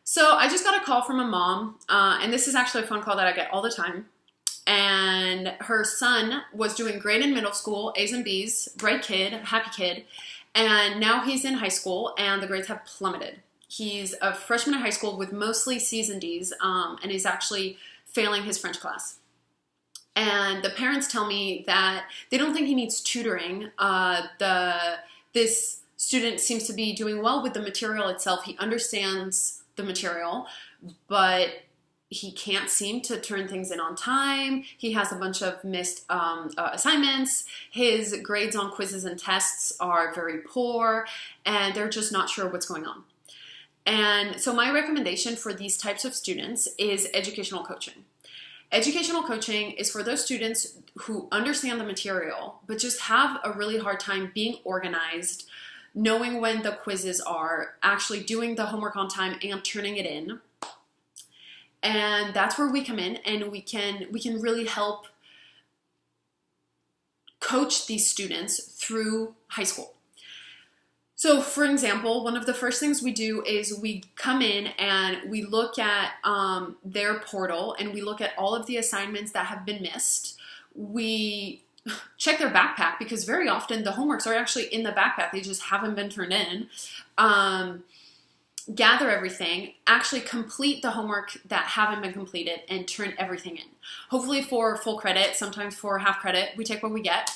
So I just got a call from a mom, and this is actually a phone call that I get all the time. And her son was doing great in middle school, A's and B's, bright kid, happy kid. And now he's in high school, and the grades have plummeted. He's a freshman in high school with mostly C's and D's, and he's actually failing his French class. And the parents tell me that they don't think he needs tutoring. This student seems to be doing well with the material itself. He understands the material, but he can't seem to turn things in on time. He has a bunch of missed assignments. His grades on quizzes and tests are very poor, and they're just not sure what's going on. And so my recommendation for these types of students is educational coaching. Educational coaching is for those students who understand the material, but just have a really hard time being organized, knowing when the quizzes are, actually doing the homework on time and turning it in. And that's where we come in, and we can really help coach these students through high school. So for example, one of the first things we do is we come in and we look at their portal, and we look at all of the assignments that have been missed. We check their backpack, because very often the homeworks are actually in the backpack. They just haven't been turned in. Gather everything, actually complete the homework that haven't been completed, and turn everything in. Hopefully for full credit, sometimes for half credit. We take what we get.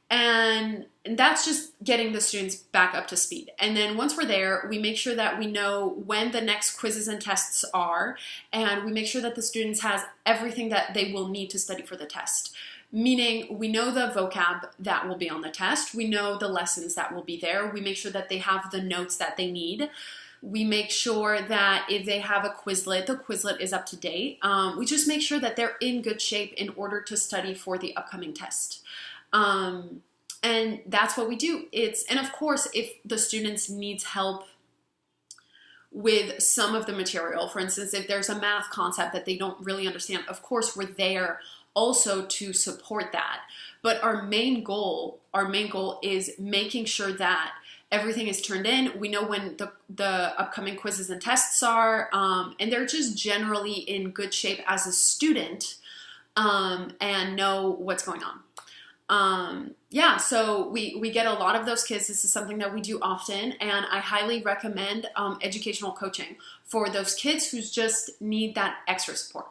And that's just getting the students back up to speed. And then once we're there, we make sure that we know when the next quizzes and tests are, and we make sure that the students has everything that they will need to study for the test. Meaning, we know the vocab that will be on the test. We know the lessons that will be there. We make sure that they have the notes that they need. We make sure that if they have a Quizlet, the Quizlet is up to date. We just make sure that they're in good shape in order to study for the upcoming test. And that's what we do. And of course, if the students needs help with some of the material, for instance, if there's a math concept that they don't really understand, of course, we're there also to support that. But our main goal is making sure that everything is turned in. We know when the upcoming quizzes and tests are, and they're just generally in good shape as a student, and know what's going on. So we get a lot of those kids. This is something that we do often, and I highly recommend educational coaching for those kids who just need that extra support.